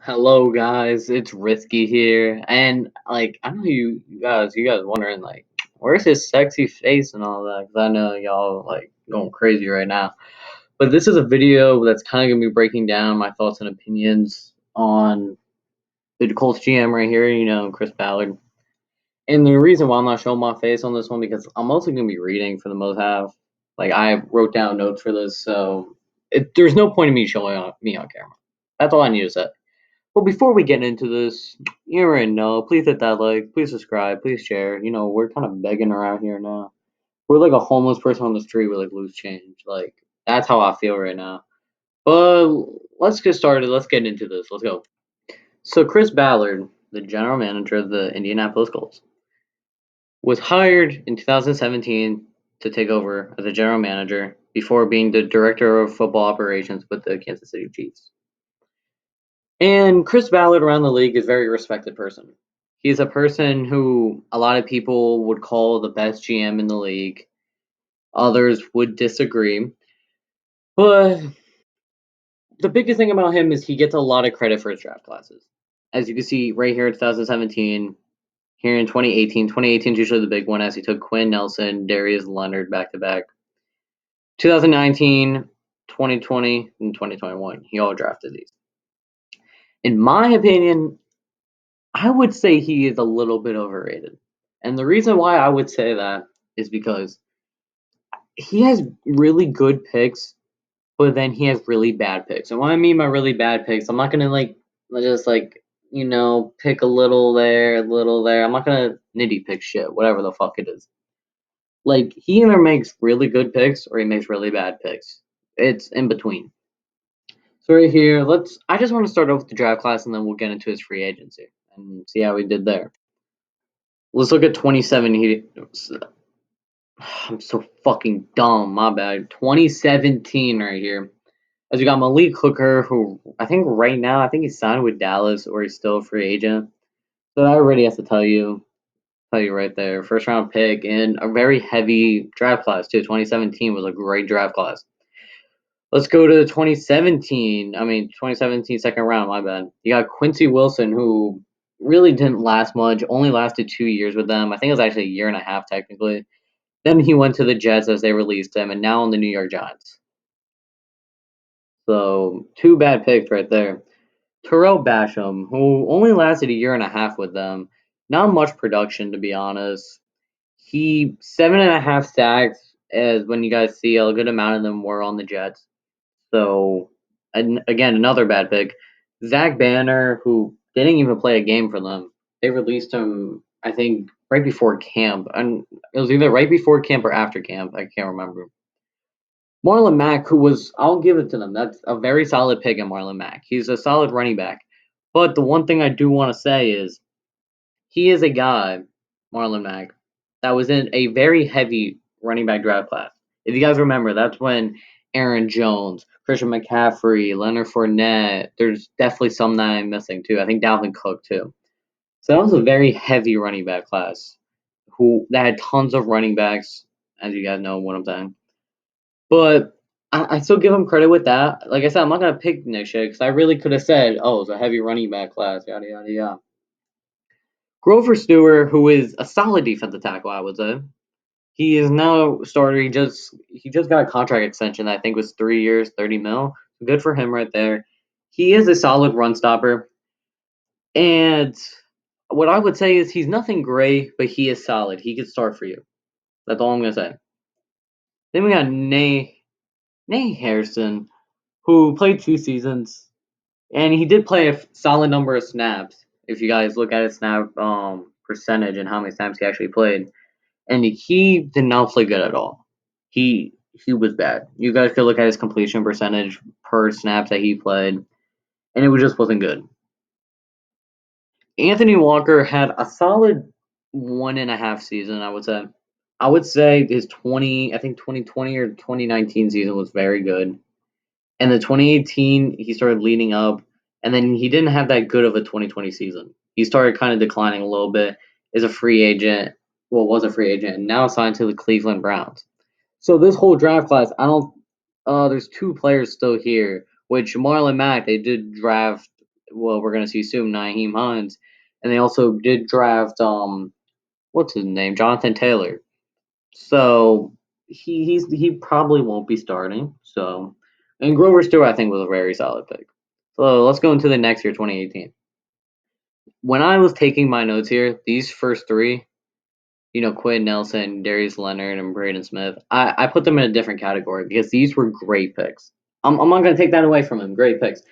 Hello guys, it's Risky here, and I know you guys wondering where's his sexy face and all that? Cause I know y'all going crazy right now. But this is a video that's kind of gonna be breaking down my thoughts and opinions on the Colts GM right here. Chris Ballard. And the reason why I'm not showing my face on this one because I'm mostly gonna be reading for the most half. I wrote down notes for this, so there's no point in me showing me on camera. That's all I need to say. Well, before we get into this, you already know, please hit that like, please subscribe, please share. We're kind of begging around here now. We're like a homeless person on the street with loose change. That's how I feel right now. But let's get started. Let's get into this. Let's go. So Chris Ballard, the general manager of the Indianapolis Colts, was hired in 2017 to take over as a general manager before being the director of football operations with the Kansas City Chiefs. And Chris Ballard around the league is a very respected person. He's a person who a lot of people would call the best GM in the league. Others would disagree. But the biggest thing about him is he gets a lot of credit for his draft classes. As you can see right here in 2017, here in 2018. 2018 is usually the big one as he took Quinn Nelson, Darius Leonard back to back. 2019, 2020, and 2021. He all drafted these. In my opinion, I would say he is a little bit overrated. And the reason why I would say that is because he has really good picks, but then he has really bad picks. And what I mean by really bad picks, I'm not gonna just pick a little there, a little there. I'm not gonna nitty pick shit, whatever the fuck it is. He either makes really good picks or he makes really bad picks. It's in between. So right here, I just want to start off with the draft class and then we'll get into his free agency and see how he did there. Let's look at 27. I'm so fucking dumb. My bad. 2017 right here. As you got Malik Hooker, who I think right now he's signed with Dallas or he's still a free agent. So I already have to tell you right there. First round pick in a very heavy draft class too. 2017 was a great draft class. Let's go to 2017. 2017 second round. My bad. You got Quincy Wilson, who really didn't last much. Only lasted 2 years with them. I think it was actually a year and a half technically. Then he went to the Jets as they released him, and now on the New York Giants. So, two bad picks right there. Terrell Basham, who only lasted a year and a half with them. Not much production, to be honest. He 7.5 sacks, as when you guys see a good amount of them were on the Jets. So, and again, another bad pick. Zach Banner, who didn't even play a game for them. They released him, I think, right before camp. And it was either right before camp or after camp. I can't remember. Marlon Mack, I'll give it to them. That's a very solid pick in Marlon Mack. He's a solid running back. But the one thing I do want to say is he is a guy, Marlon Mack, that was in a very heavy running back draft class. If you guys remember, that's when Aaron Jones, Christian McCaffrey, Leonard Fournette, there's definitely some that I'm missing too. I think Dalvin Cook too. So that was a very heavy running back class that had tons of running backs, as you guys know what I'm saying. But I still give him credit with that. Like I said, I'm not going to pick next year because I really could have said, oh, it's a heavy running back class, yada, yada, yada. Grover Stewart, who is a solid defensive tackle, I would say. He is now starter. He just got a contract extension that I think was 3 years, 30 mil. Good for him right there. He is a solid run stopper. And what I would say is he's nothing great, but he is solid. He could start for you. That's all I'm going to say. Then we got Nay Harrison, who played 2 seasons. And he did play a solid number of snaps. If you guys look at his snap percentage and how many snaps he actually played, and he did not play good at all. He was bad. You guys could look at his completion percentage per snaps that he played, and it just wasn't good. Anthony Walker had a solid 1.5 season, I would say. I would say his 2020 or 2019 season was very good. And the 2018, he started leading up, and then he didn't have that good of a 2020 season. He started kind of declining a little bit as a free agent. Well, was a free agent, and now signed to the Cleveland Browns. So this whole draft class, there's 2 players still here, which Marlon Mack, they did draft we're gonna see soon, Nayim Heinz, and they also did draft what's his name, Jonathan Taylor. So he probably won't be starting. So and Grover Stewart I think was a very solid pick. So let's go into the next year, 2018. When I was taking my notes here, these first three, Quinn Nelson, Darius Leonard, and Braden Smith, I put them in a different category because these were great picks. I'm not going to take that away from them. Great picks.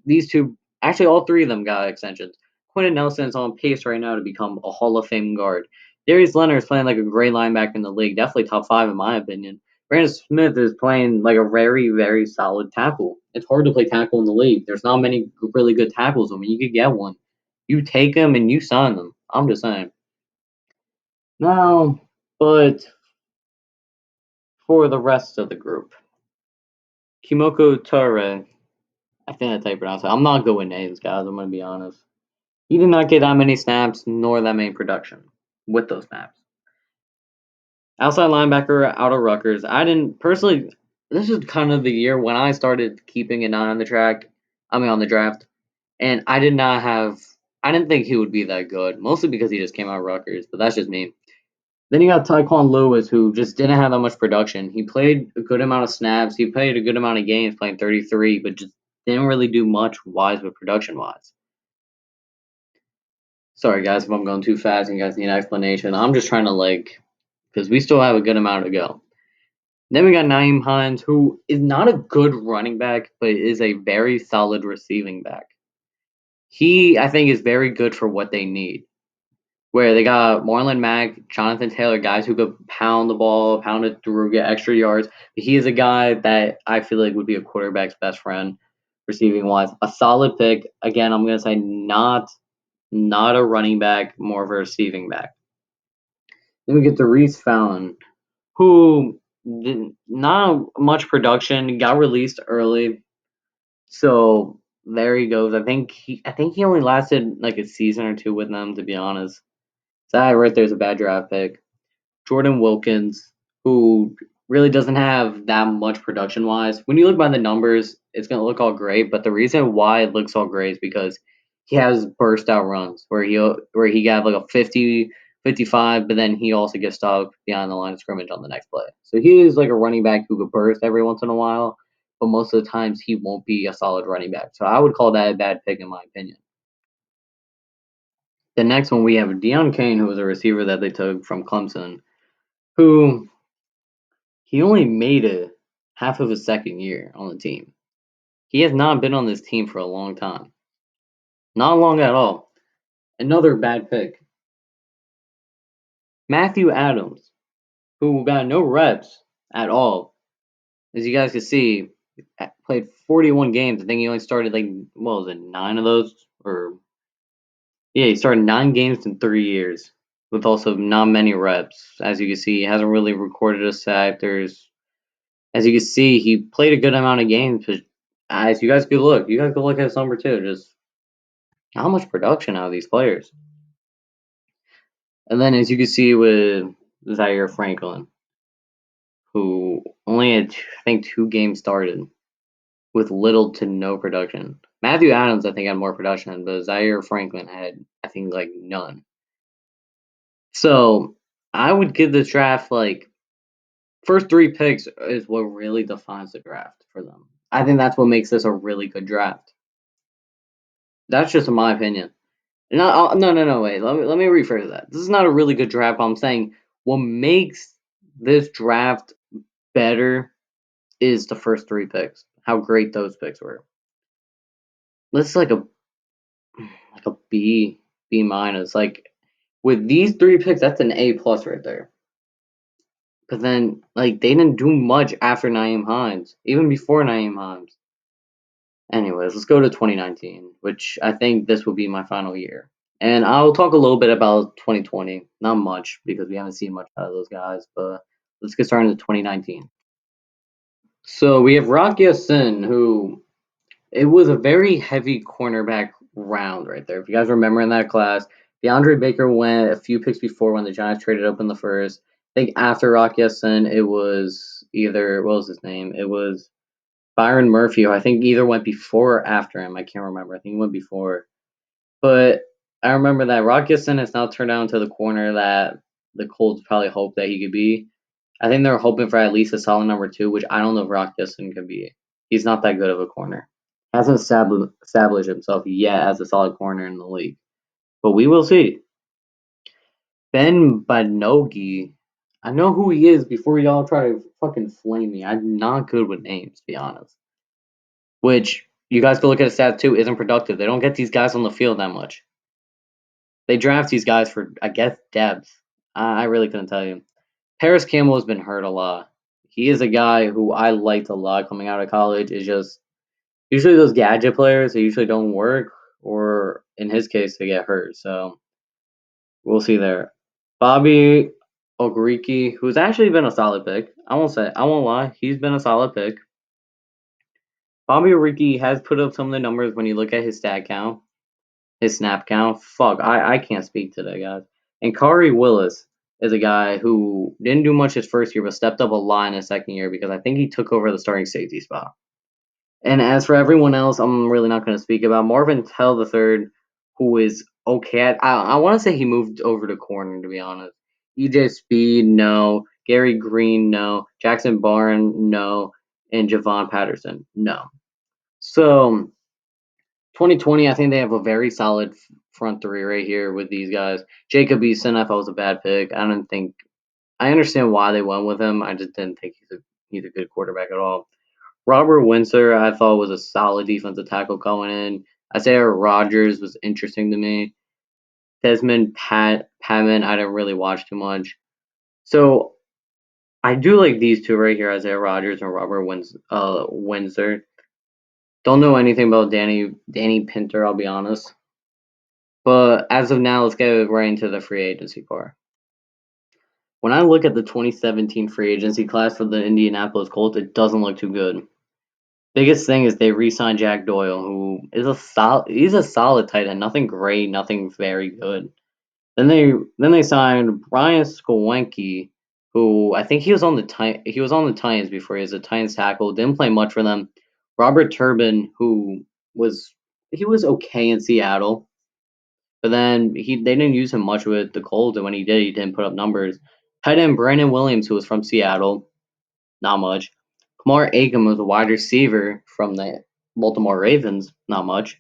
These two, actually, all three of them got extensions. Quinn Nelson's on pace right now to become a Hall of Fame guard. Darius Leonard is playing like a great linebacker in the league, definitely top 5 in my opinion. Brandon Smith is playing like a very, very solid tackle. It's hard to play tackle in the league. There's not many really good tackles. I mean, you could get one. You take them and you sign them. I'm just saying. No, but for the rest of the group, Kimoko Ture, I think that's how you pronounce it. I'm not good with names, guys. I'm going to be honest. He did not get that many snaps nor that many production with those snaps. Outside linebacker out of Rutgers. I didn't personally. This is kind of the year when I started keeping an eye on the on the draft, and I did not have. I didn't think he would be that good, mostly because he just came out of Rutgers. But that's just me. Then you got Taekwon Lewis, who just didn't have that much production. He played a good amount of snaps. He played a good amount of games, playing 33, but just didn't really do much wise with production wise. Sorry, guys, if I'm going too fast and you guys need an explanation. I'm just trying to, because we still have a good amount to go. Then we got Nayim Heinz, who is not a good running back, but is a very solid receiving back. He, I think, is very good for what they need. Where they got Marlon Mack, Jonathan Taylor, guys who could pound the ball, pound it through, get extra yards. He is a guy that I feel like would be a quarterback's best friend, receiving wise. A solid pick. Again, I'm gonna say not a running back, more of a receiving back. Then we get to Reese Fallon, who did not much production, got released early. So there he goes. I think he only lasted like a season or two with them, to be honest. So that right there's a bad draft pick. Jordan Wilkins, who really doesn't have that much production wise. When you look by the numbers, it's gonna look all great, but the reason why it looks all great is because he has burst out runs where he got like a 50, 55, but then he also gets stopped behind the line of scrimmage on the next play. So he is like a running back who could burst every once in a while, but most of the times he won't be a solid running back. So I would call that a bad pick in my opinion. The next one we have Dion Kane, who was a receiver that they took from Clemson, who he only made it half of his second year on the team. He has not been on this team for a long time. Not long at all. Another bad pick. Matthew Adams, who got no reps at all. As you guys can see, played 41 games. I think he only started what was it, 9 of those? He started 9 games in 3 years with also not many reps. As you can see, he hasn't really recorded a sack. As you can see, he played a good amount of games, but as you guys could look at his number too. Just not much production out of these players. And then, as you can see with Zaire Franklin, who only had, I think, 2 games started with little to no production. Matthew Adams, I think, had more production, but Zaire Franklin had, I think, none. So I would give this draft first 3 picks is what really defines the draft for them. I think that's what makes this a really good draft. That's just in my opinion. No, wait. Let me rephrase that. This is not a really good draft. I'm saying what makes this draft better is the first 3 picks. How great those picks were. Let's a B minus. With these 3 picks, that's an A plus right there. But then they didn't do much after Nayim Heinz, even before Nayim Heinz. Anyways, let's go to 2019, which I think this will be my final year. And I'll talk a little bit about 2020. Not much, because we haven't seen much out of those guys, but let's get started with 2019. So we have Rock Ya-Sin, who it was a very heavy cornerback round right there. If you guys remember in that class, DeAndre Baker went a few picks before when the Giants traded up in the first. I think after Rock Ya-Sin, it was either, what was his name? It was Byron Murphy, who I think either went before or after him. I can't remember. I think he went before. But I remember that Rock Ya-Sin has now turned out into the corner that the Colts probably hoped that he could be. I think they're hoping for at least a solid number 2, which I don't know if Rock Ya-Sin could be. He's not that good of a corner. Hasn't established himself yet as a solid corner in the league. But we will see. Ben Banogi. I know who he is before y'all try to fucking flame me. I'm not good with names, to be honest. Which, you guys can look at his stats too, isn't productive. They don't get these guys on the field that much. They draft these guys for, I guess, depth. I really couldn't tell you. Paris Campbell has been hurt a lot. He is a guy who I liked a lot coming out of college. It's just usually those gadget players, they usually don't work, or in his case, they get hurt. So we'll see there. Bobby Ogereke, who's actually been a solid pick. I won't lie, he's been a solid pick. Bobby Ogereke has put up some of the numbers when you look at his stat count, his snap count. Fuck, I can't speak today, guys. And Kari Willis is a guy who didn't do much his first year, but stepped up a lot in his second year because I think he took over the starting safety spot. And as for everyone else, I'm really not going to speak about Marvin Tell III, who is okay. I want to say he moved over to corner, to be honest. EJ Speed, no. Gary Green, no. Jackson Barn, no. And Javon Patterson, no. So 2020, I think they have a very solid front 3 right here with these guys. Jacob Eason, I thought was a bad pick. I understand why they went with him. I just didn't think he's a good quarterback at all. Robert Windsor, I thought was a solid defensive tackle going in. Isaiah Rogers was interesting to me. Desmond Patman, I didn't really watch too much. So I do like these two right here, Isaiah Rogers and Robert Windsor. Don't know anything about Danny Pinter, I'll be honest. But as of now, let's get right into the free agency part. When I look at the 2017 free agency class for the Indianapolis Colts, it doesn't look too good. Biggest thing is they re-signed Jack Doyle, who is he's a solid tight end, nothing great, nothing very good. Then they signed Brian Skowronski, who I think he was on the Titans before. He was a Titans tackle, didn't play much for them. Robert Turbin, who was okay in Seattle, but then they didn't use him much with the Colts, and when he did, he didn't put up numbers. Tight end Brandon Williams, who was from Seattle, not much. Kamar Aiken was a wide receiver from the Baltimore Ravens, not much.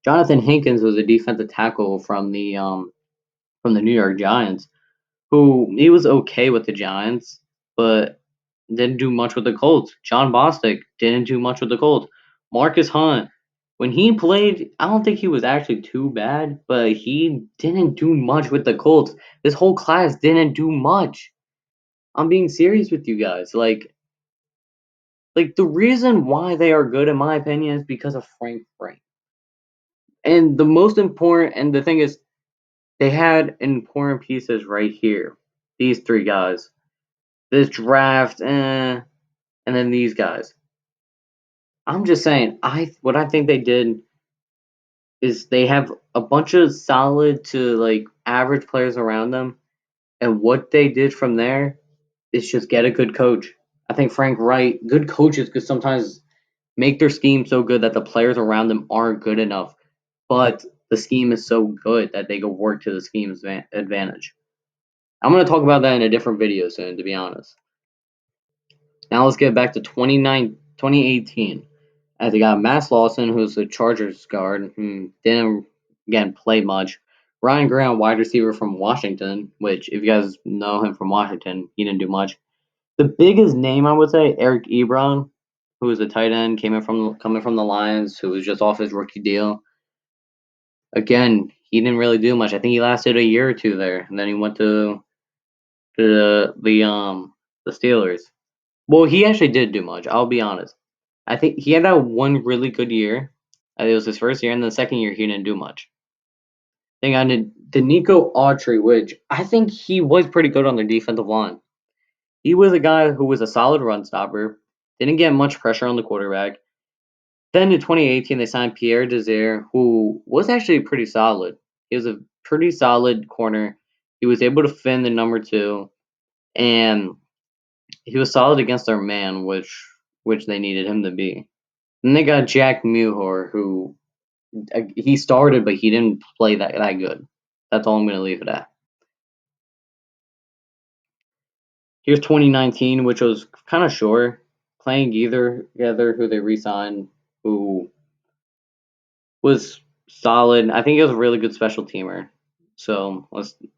Jonathan Hankins was a defensive tackle from the New York Giants, who he was okay with the Giants, but didn't do much with the Colts. John Bostic didn't do much with the Colts. Marcus Hunt, when he played, I don't think he was actually too bad, but he didn't do much with the Colts. This whole class didn't do much. I'm being serious with you guys. Like the reason why they are good, in my opinion, is because of Frank Frank. And the most important, and the thing is, they had important pieces right here. These 3 guys. This draft, and then these guys. I'm just saying, what I think they did is they have a bunch of solid to like average players around them, and what they did from there is just get a good coach. I think Frank Wright, good coaches could sometimes make their scheme so good that the players around them aren't good enough, but the scheme is so good that they go work to the scheme's advantage. I'm going to talk about that in a different video soon, to be honest. Now let's get back to 2018. As they got Matt Lawson, who's the Chargers guard, didn't, again, play much. Ryan Graham, wide receiver from Washington, which, if you guys know him from Washington, he didn't do much. The biggest name, I would say, Eric Ebron, who was a tight end, coming from the Lions, who was just off his rookie deal. Again, he didn't really do much. I think he lasted a year or 2 there, and then he went to the Steelers. Well, he actually did do much. I'll be honest. I think he had that one really good year. It was his first year, and the second year he didn't do much. Then I did Denico Autry, which I think he was pretty good on their defensive line. He was a guy who was a solid run stopper, didn't get much pressure on the quarterback. Then in 2018, they signed Pierre Desir, who was actually pretty solid. He was a pretty solid corner. He was able to fin the number 2, and he was solid against their man, which they needed him to be. Then they got Jack Muhor, who he started, but he didn't play that good. That's all I'm going to leave it at. Here's 2019, which was kind of short. Playing either together, who they re-signed, who was solid. I think he was a really good special teamer. So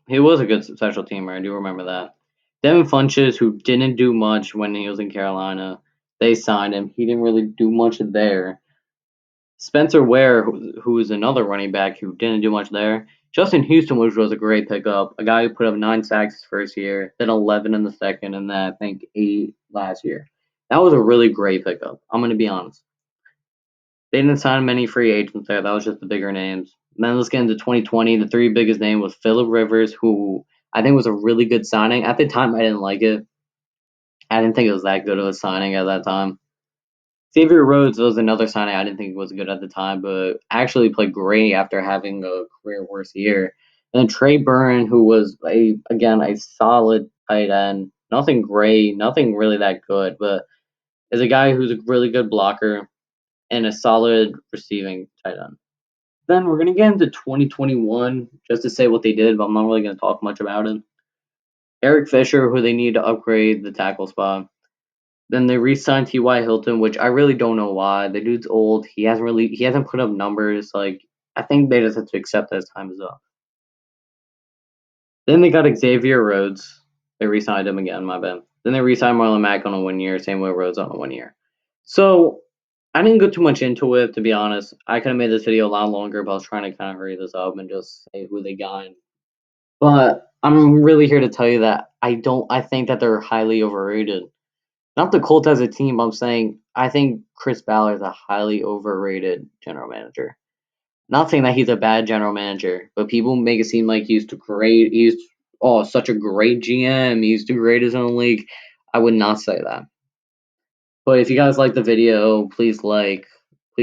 he was a good special teamer. I do remember that. Devin Funches, who didn't do much when he was in Carolina, they signed him. He didn't really do much there. Spencer Ware, who is another running back who didn't do much there. Justin Houston, which was a great pickup. A guy who put up 9 sacks his first year, then 11 in the second, and then I think 8 last year. That was a really great pickup. I'm going to be honest. They didn't sign many free agents there. That was just the bigger names. And then let's get into 2020. The three biggest names was Phillip Rivers, who I think was a really good signing. At the time, I didn't like it. I didn't think it was that good of a signing at that time. Xavier Rhodes was another signing I didn't think was good at the time, but actually played great after having a career worst year. And then Trey Burton, who was a solid tight end. Nothing great, nothing really that good, but is a guy who's a really good blocker and a solid receiving tight end. Then we're gonna get into 2021 just to say what they did, but I'm not really gonna talk much about it. Eric Fisher, who they need to upgrade the tackle spot. Then they re-signed T.Y. Hilton, which I really don't know why. The dude's old. He hasn't put up numbers. Like, I think they just have to accept that his time is up. Then they got Xavier Rhodes. They re-signed him again, my bad. Then they re-signed Marlon Mack on a 1 year, same way Rhodes on a 1 year. So I didn't go too much into it, to be honest. I could have made this video a lot longer, but I was trying to kind of hurry this up and just say who they got. But I'm really here to tell you that I think that they're highly overrated. Not the Colts as a team, I'm saying I think Chris Ballard is a highly overrated general manager. Not saying that he's a bad general manager, but people make it seem like he's too great. He's such a great GM. He's too great his own league. I would not say that. But if you guys like the video, please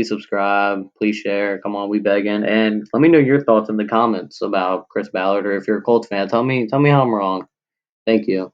subscribe, please share. Come on, we begging, and let me know your thoughts in the comments about Chris Ballard, or if you're a Colts fan, tell me how I'm wrong. Thank you.